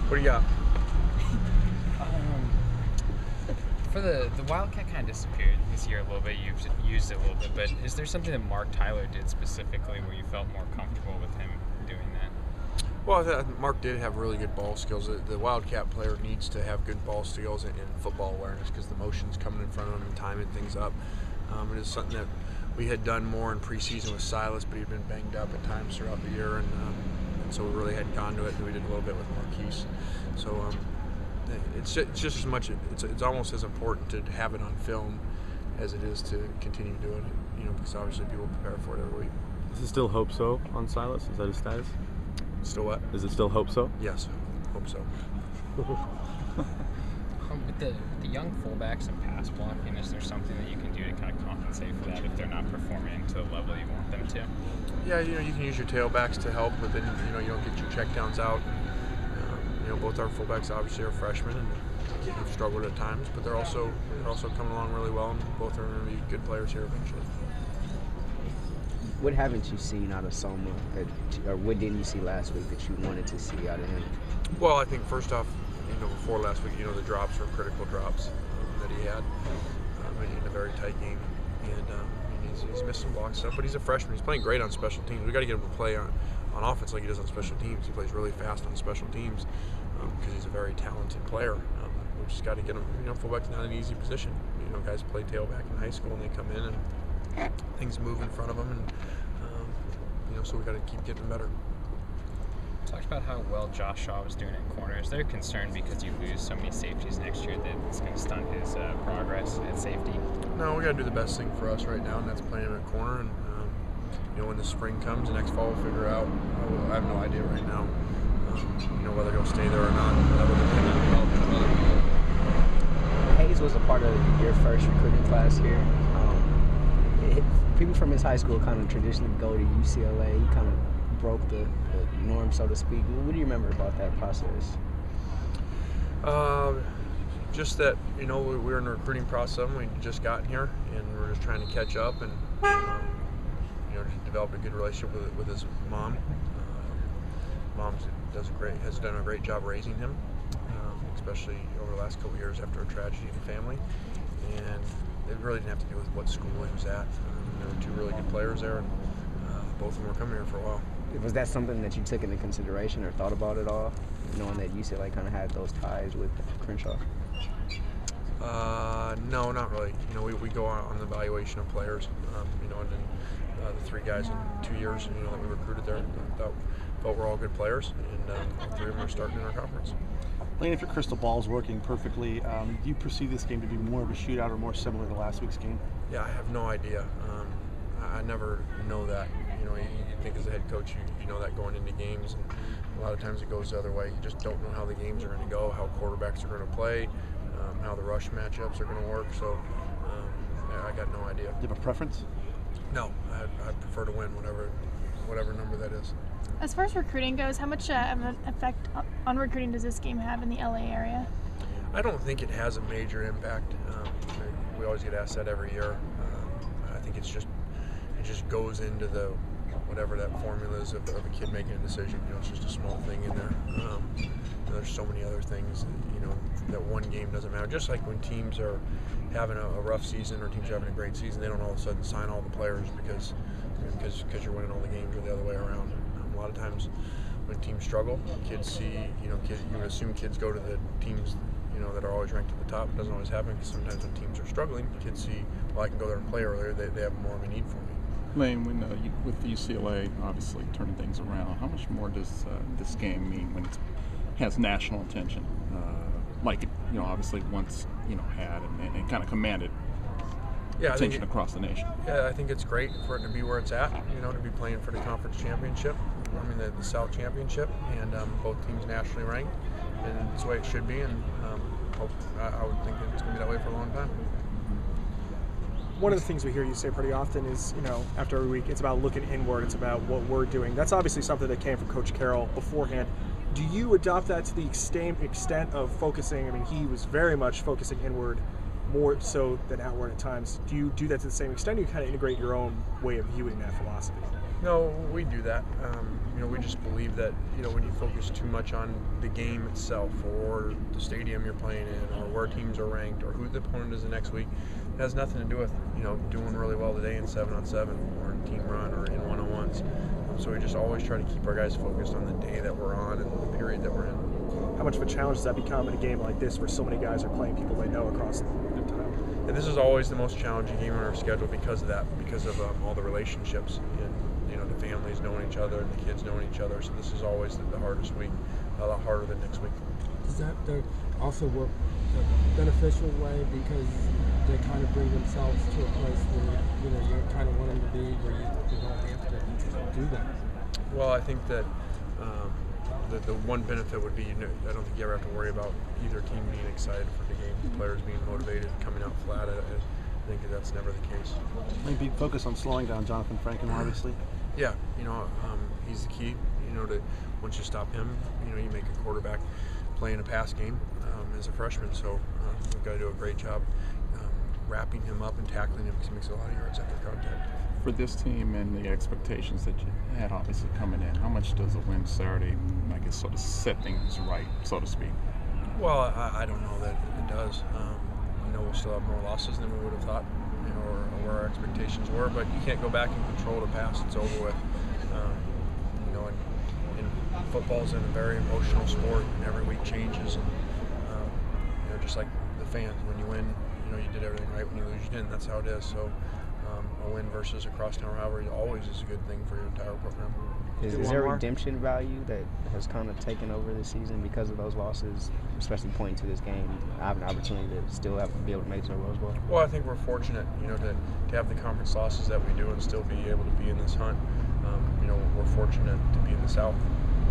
What do you got? For the Wildcat kind of disappeared this year a little bit. You've used it a little bit, but is there something that Mark Tyler did specifically where you felt more comfortable with him doing that? Well, Mark did have really good ball skills. The Wildcat player needs to have good ball skills and football awareness because the motion's coming in front of him and timing things up. It is something that we had done more in preseason with Silas, but he'd been banged up at times throughout the year, and so we really hadn't gone to it. And we did a little bit with Marquise. So it's just as much. It's almost as important to have it on film as it is to continue doing it. Because obviously people prepare for it every week. Is it still Hope So on Silas? Is that his status? Still what? Is it still Hope So? Yes, hope so. With the young fullbacks and pass blocking, is there something that you can do to kind of compensate for that if they're not performing to the level you want them to? Yeah, you can use your tailbacks to help, but then you don't get your checkdowns out. Both our fullbacks obviously are freshmen and have struggled at times, but they're also coming along really well, and both are going to be good players here eventually. What haven't you seen out of Soma, or what didn't you see last week that you wanted to see out of him? Well, I think first off, before last week, the drops were critical drops that he had in a very tight game, and he's missed some blocks stuff. But he's a freshman. He's playing great on special teams. We got to get him to play on offense like he does on special teams. He plays really fast on special teams because he's a very talented player. We just got to get him. Fullback's not an easy position. Guys play tailback in high school and they come in and things move in front of them, and so we got to keep getting better. Talked about how well Josh Shaw was doing at corner. Is there a concern because you lose so many safeties next year that it's going to stunt his progress at safety? No, we got to do the best thing for us right now, and that's playing him at corner. And when the spring comes, the next fall we'll figure out. I have no idea right now. Whether he'll stay there or not. That will depend on the development of other people. Hayes was a part of your first recruiting class here. People from his high school kind of traditionally go to UCLA. He kind of broke the norm, so to speak. What do you remember about that process? Just that, we were in the recruiting process. We just gotten here, and we're just trying to catch up and, just develop a good relationship with his mom. Mom has done a great job raising him, especially over the last couple of years after a tragedy in the family. And it really didn't have to do with what school he was at. There were two really good players there, and both of them were coming here for a while. Was that something that you took into consideration or thought about at all, knowing that UCLA kind of had those ties with Crenshaw? No, not really. We go on the evaluation of players, and then the three guys in 2 years, that we recruited there, felt we're all good players, and all three of them are starting in our conference. Lane, if your crystal ball is working perfectly, do you perceive this game to be more of a shootout or more similar to last week's game? Yeah, I have no idea. I never know that. You think as a head coach, you know that going into games, and a lot of times it goes the other way. You just don't know how the games are going to go, how quarterbacks are going to play, how the rush matchups are going to work. So I got no idea. Do you have a preference? No, I prefer to win, whatever number that is. As far as recruiting goes, how much of an effect on recruiting does this game have in the LA area? I don't think it has a major impact. We always get asked that every year. I think it just goes into the whatever that formula is of a kid making a decision. It's just a small thing in there. There's so many other things, that one game doesn't matter. Just like when teams are having a rough season or teams are having a great season, they don't all of a sudden sign all the players because you're winning all the games, or the other way around. A lot of times when teams struggle, kids see, you would assume kids go to the teams, that are always ranked at the top. It doesn't always happen, because sometimes when teams are struggling, kids see, well, I can go there and play earlier. They have more of a need for me. Lane, with UCLA obviously turning things around, how much more does this game mean when it has national attention, like it, obviously once had and kind of commanded attention across the nation? Yeah, I think it's great for it to be where it's at. To be playing for the conference championship. The South championship, and both teams nationally ranked, and it's the way it should be. And I would think that it's going to be that way for a long time. One of the things we hear you say pretty often is, after every week, it's about looking inward. It's about what we're doing. That's obviously something that came from Coach Carroll beforehand. Do you adopt that to the extent of focusing? He was very much focusing inward, more so than outward at times. Do you do that to the same extent, or you kind of integrate your own way of viewing that philosophy? No, we do that. We just believe that, when you focus too much on the game itself or the stadium you're playing in or where teams are ranked or who the opponent is the next week, it has nothing to do with, doing really well today in 7-on-7 or in team run or in one-on-ones. So we just always try to keep our guys focused on the day that we're on and the period that we're in. How much of a challenge does that become in a game like this where so many guys are playing people they know across the time? And this is always the most challenging game on our schedule because of that, because of all the relationships and the families knowing each other and the kids knowing each other. So this is always the hardest week, a lot harder than next week. Does that also work the beneficial way because they kind of bring themselves to a place where you kind of want them to be, where you don't have to do that? Well, I think that the one benefit would be I don't think you ever have to worry about either team being excited for the game, players being motivated, coming out flat. I think that's never the case. Maybe focus on slowing down Jonathan Franklin, obviously. Yeah, he's the key. To once you stop him, you make a quarterback playing a pass game as a freshman. So we've got to do a great job wrapping him up and tackling him because he makes a lot of yards after contact. For this team and the expectations that you had obviously coming in, how much does a win Saturday, I guess, sort of set things right, so to speak? Well, I don't know that it does. We'll still have more losses than we would have thought, or where our expectations were. But you can't go back and control the past; it's over with. And football's in a very emotional sport, and every week changes. And just like the fans, when you win, you did everything right. When you lose, you didn't. That's how it is. So a win versus a crosstown rivalry always is a good thing for your entire program. Is there redemption value that has kind of taken over this season because of those losses, especially pointing to this game? I have an opportunity to still be able to make it to the Rose Bowl. Well, I think we're fortunate, to have the conference losses that we do and still be able to be in this hunt. We're fortunate to be in the South.